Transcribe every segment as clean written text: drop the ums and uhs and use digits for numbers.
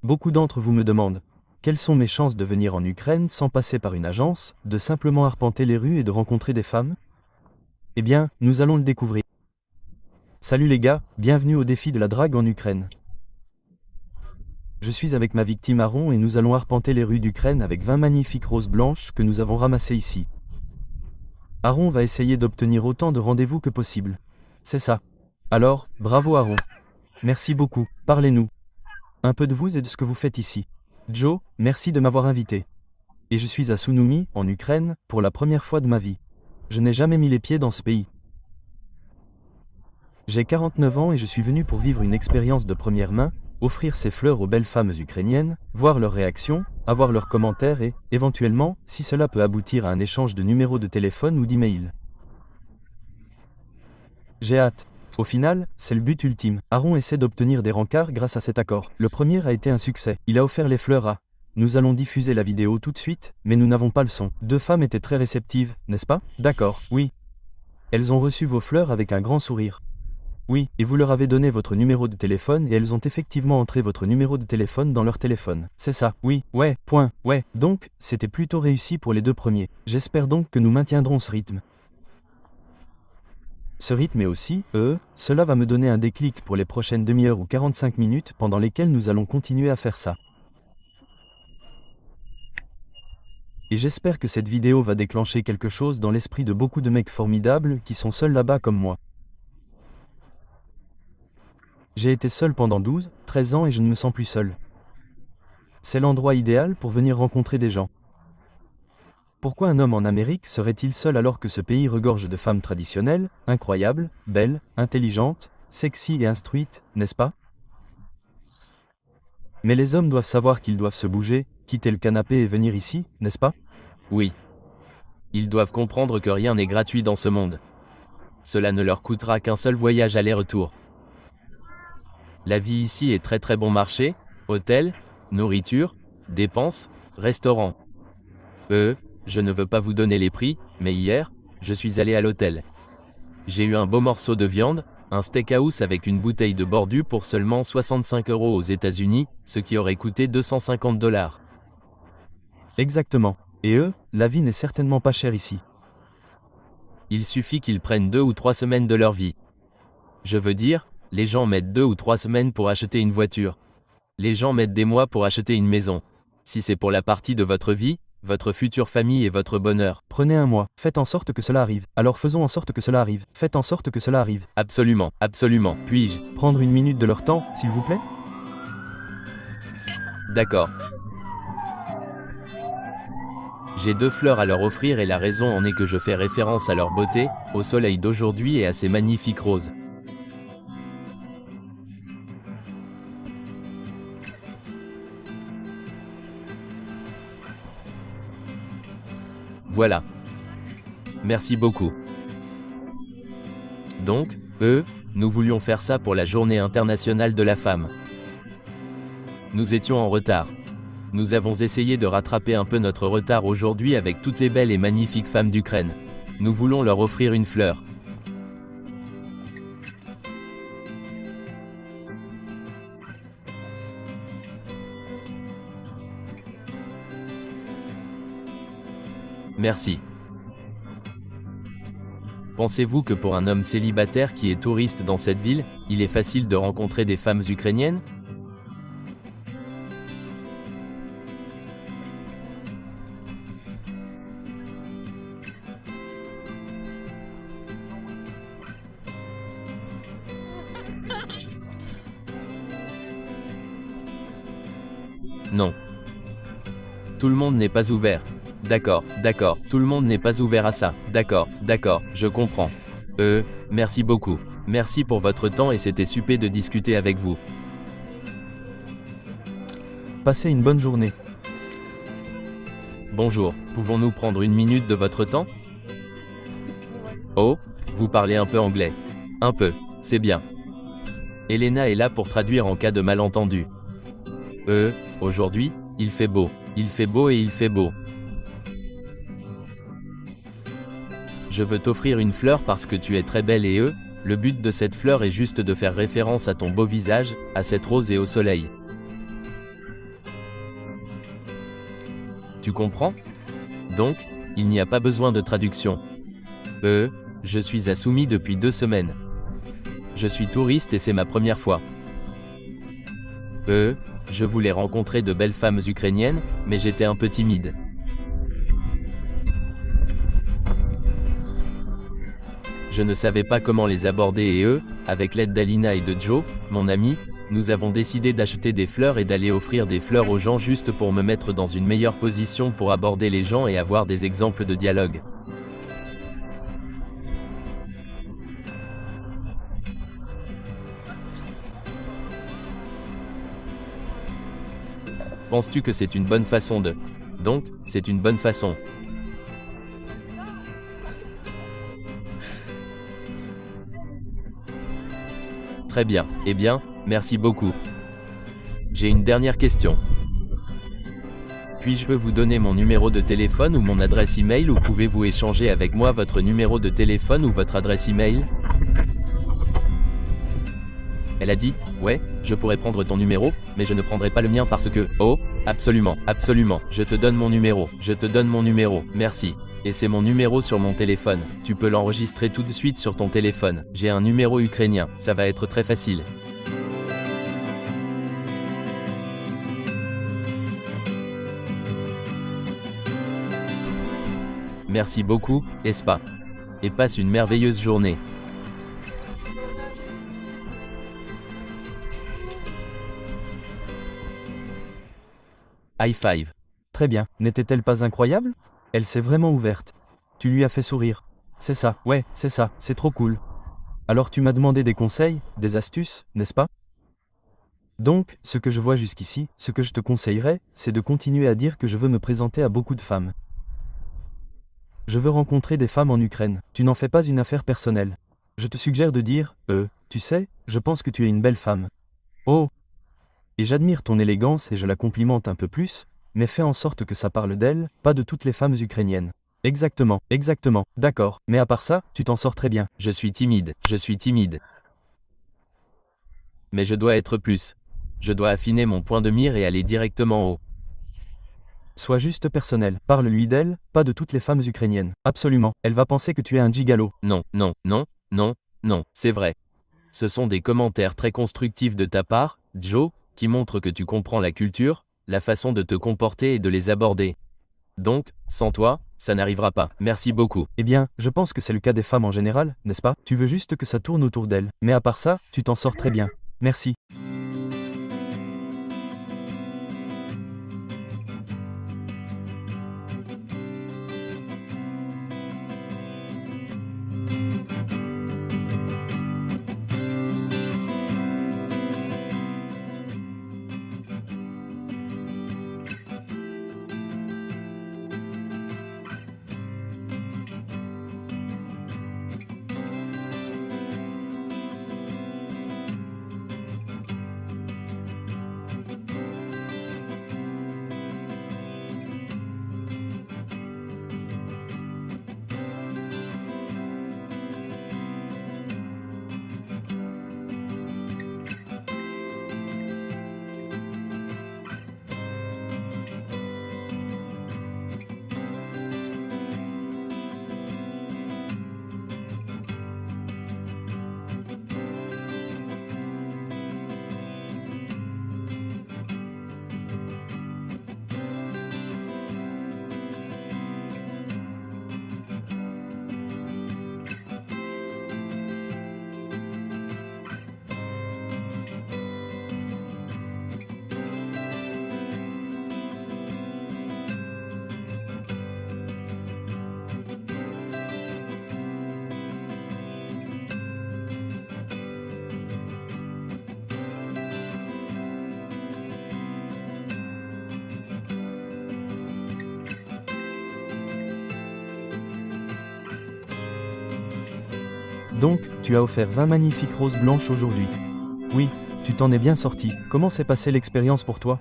Beaucoup d'entre vous me demandent quelles sont mes chances de venir en Ukraine sans passer par une agence, de simplement arpenter les rues et de rencontrer des femmes? Eh bien, nous allons le découvrir. Salut les gars, bienvenue au défi de la drague en Ukraine. Je suis avec ma victime Aaron et nous allons arpenter les rues d'Ukraine avec 20 magnifiques roses blanches que nous avons ramassées ici. Aaron va essayer d'obtenir autant de rendez-vous que possible. C'est ça. Alors, bravo Aaron. Merci beaucoup, parlez-nous. Un peu de vous et de ce que vous faites ici. Joe, merci de m'avoir invité. Et je suis à Sunoumi, en Ukraine, pour la première fois de ma vie. Je n'ai jamais mis les pieds dans ce pays. J'ai 49 ans et je suis venu pour vivre une expérience de première main, offrir ces fleurs aux belles femmes ukrainiennes, voir leurs réactions, avoir leurs commentaires et, éventuellement, si cela peut aboutir à un échange de numéros de téléphone ou d'email. J'ai hâte. Au final, c'est le but ultime. Aaron essaie d'obtenir des rencarts grâce à cet accord. Le premier a été un succès. Il a offert les fleurs à. Nous allons diffuser la vidéo tout de suite, mais nous n'avons pas le son. Deux femmes étaient très réceptives, n'est-ce pas? D'accord, oui. Elles ont reçu vos fleurs avec un grand sourire. Oui, et vous leur avez donné votre numéro de téléphone et elles ont effectivement entré votre numéro de téléphone dans leur téléphone. C'est ça, oui, ouais, point, ouais. Donc, c'était plutôt réussi pour les deux premiers. J'espère donc que nous maintiendrons ce rythme. Ce rythme est aussi, cela va me donner un déclic pour les prochaines demi-heures ou 45 minutes pendant lesquelles nous allons continuer à faire ça. Et j'espère que cette vidéo va déclencher quelque chose dans l'esprit de beaucoup de mecs formidables qui sont seuls là-bas comme moi. J'ai été seul pendant 12, 13 ans et je ne me sens plus seul. C'est l'endroit idéal pour venir rencontrer des gens. Pourquoi un homme en Amérique serait-il seul alors que ce pays regorge de femmes traditionnelles, incroyables, belles, intelligentes, sexy et instruites, n'est-ce pas? Mais les hommes doivent savoir qu'ils doivent se bouger, quitter le canapé et venir ici, n'est-ce pas? Oui. Ils doivent comprendre que rien n'est gratuit dans ce monde. Cela ne leur coûtera qu'un seul voyage aller-retour. La vie ici est très bon marché, hôtel, nourriture, dépenses, restaurant. Je ne veux pas vous donner les prix, mais hier, je suis allé à l'hôtel. J'ai eu un beau morceau de viande, un steakhouse avec une bouteille de Bordeaux pour seulement 65 € aux États-Unis, ce qui aurait coûté 250 $. Exactement. Et la vie n'est certainement pas chère ici. Il suffit qu'ils prennent 2 ou 3 semaines de leur vie. Je veux dire, les gens mettent 2 ou 3 semaines pour acheter une voiture. Les gens mettent des mois pour acheter une maison. Si c'est pour la partie de votre vie, votre future famille et votre bonheur. Prenez un mois, faites en sorte que cela arrive. Alors faisons en sorte que cela arrive. Faites en sorte que cela arrive. Absolument, absolument. Puis-je prendre une minute de leur temps, s'il vous plaît? D'accord. J'ai 2 fleurs à leur offrir et la raison en est que je fais référence à leur beauté, au soleil d'aujourd'hui et à ces magnifiques roses. Voilà. Merci beaucoup. Donc, nous voulions faire ça pour la Journée internationale de la femme. Nous étions en retard. Nous avons essayé de rattraper un peu notre retard aujourd'hui avec toutes les belles et magnifiques femmes d'Ukraine. Nous voulons leur offrir une fleur. Merci. Pensez-vous que pour un homme célibataire qui est touriste dans cette ville, il est facile de rencontrer des femmes ukrainiennes? Non. Tout le monde n'est pas ouvert. D'accord, tout le monde n'est pas ouvert à ça. D'accord, je comprends. Merci beaucoup. Merci pour votre temps et c'était super de discuter avec vous. Passez une bonne journée. Bonjour, pouvons-nous prendre une minute de votre temps? Oh, vous parlez un peu anglais. Un peu, c'est bien. Elena est là pour traduire en cas de malentendu. Aujourd'hui, il fait beau. Il fait beau et il fait beau. Je veux t'offrir une fleur parce que tu es très belle et le but de cette fleur est juste de faire référence à ton beau visage, à cette rose et au soleil. Tu comprends? Donc, il n'y a pas besoin de traduction. Je suis à Soumy depuis 2 semaines. Je suis touriste et c'est ma première fois. Je voulais rencontrer de belles femmes ukrainiennes, mais j'étais un peu timide. Je ne savais pas comment les aborder et avec l'aide d'Alina et de Joe, mon ami, nous avons décidé d'acheter des fleurs et d'aller offrir des fleurs aux gens juste pour me mettre dans une meilleure position pour aborder les gens et avoir des exemples de dialogue. Penses-tu que c'est une bonne façon de... Donc, c'est une bonne façon. Très bien, eh bien, merci beaucoup. J'ai une dernière question. Puis-je vous donner mon numéro de téléphone ou mon adresse email ou pouvez-vous échanger avec moi votre numéro de téléphone ou votre adresse email? Elle a dit, ouais, je pourrais prendre ton numéro, mais je ne prendrai pas le mien parce que... Oh, absolument, absolument, je te donne mon numéro, merci. Et c'est mon numéro sur mon téléphone, tu peux l'enregistrer tout de suite sur ton téléphone. J'ai un numéro ukrainien, ça va être très facile. Merci beaucoup, Espa. Et passe une merveilleuse journée. High five. Très bien, n'était-elle pas incroyable? Elle s'est vraiment ouverte. Tu lui as fait sourire. C'est ça, ouais, c'est ça, c'est trop cool. Alors tu m'as demandé des conseils, des astuces, n'est-ce pas? Donc, ce que je vois jusqu'ici, ce que je te conseillerais, c'est de continuer à dire que je veux me présenter à beaucoup de femmes. Je veux rencontrer des femmes en Ukraine. Tu n'en fais pas une affaire personnelle. Je te suggère de dire, tu sais, je pense que tu es une belle femme. Oh! Et j'admire ton élégance et je la complimente un peu plus, mais fais en sorte que ça parle d'elle, pas de toutes les femmes ukrainiennes. Exactement, d'accord, mais à part ça, tu t'en sors très bien. Je suis timide. Mais je dois être plus. Je dois affiner mon point de mire et aller directement au... Sois juste personnel, parle-lui d'elle, pas de toutes les femmes ukrainiennes. Absolument, elle va penser que tu es un gigolo. Non, c'est vrai. Ce sont des commentaires très constructifs de ta part, Joe, qui montrent que tu comprends la culture, la façon de te comporter et de les aborder. Donc, sans toi, ça n'arrivera pas. Merci beaucoup. Eh bien, je pense que c'est le cas des femmes en général, n'est-ce pas? Tu veux juste que ça tourne autour d'elles. Mais à part ça, tu t'en sors très bien. Merci. Donc, tu as offert 20 magnifiques roses blanches aujourd'hui. Oui, tu t'en es bien sorti. Comment s'est passée l'expérience pour toi?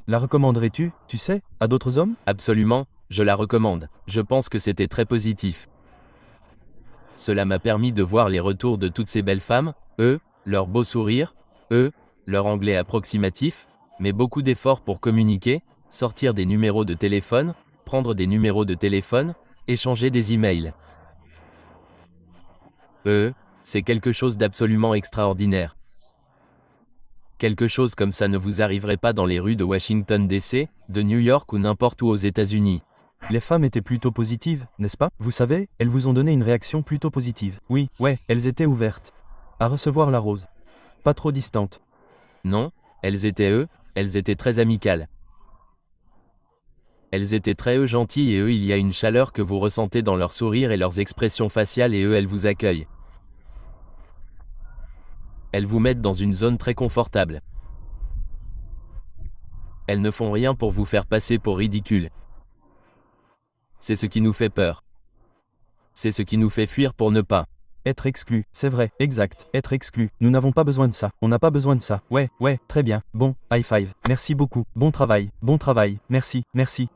La recommanderais-tu, tu sais, à d'autres hommes? Absolument, je la recommande. Je pense que c'était très positif. Cela m'a permis de voir les retours de toutes ces belles femmes, leur beau sourire, leur anglais approximatif, mais beaucoup d'efforts pour communiquer, sortir des numéros de téléphone, prendre des numéros de téléphone, échanger des emails. C'est quelque chose d'absolument extraordinaire. Quelque chose comme ça ne vous arriverait pas dans les rues de Washington DC, de New York ou n'importe où aux États-Unis. Les femmes étaient plutôt positives, n'est-ce pas? Vous savez, elles vous ont donné une réaction plutôt positive. Oui, ouais, elles étaient ouvertes à recevoir la rose. Pas trop distantes. Non, elles étaient très amicales. Elles étaient très gentilles et il y a une chaleur que vous ressentez dans leur sourire et leurs expressions faciales et elles vous accueillent. Elles vous mettent dans une zone très confortable. Elles ne font rien pour vous faire passer pour ridicule. C'est ce qui nous fait peur. C'est ce qui nous fait fuir pour ne pas. Être exclu, c'est vrai, exact, être exclu. Nous n'avons pas besoin de ça, on n'a pas besoin de ça. Ouais, très bien. Bon, high five. Merci beaucoup, bon travail, merci, merci.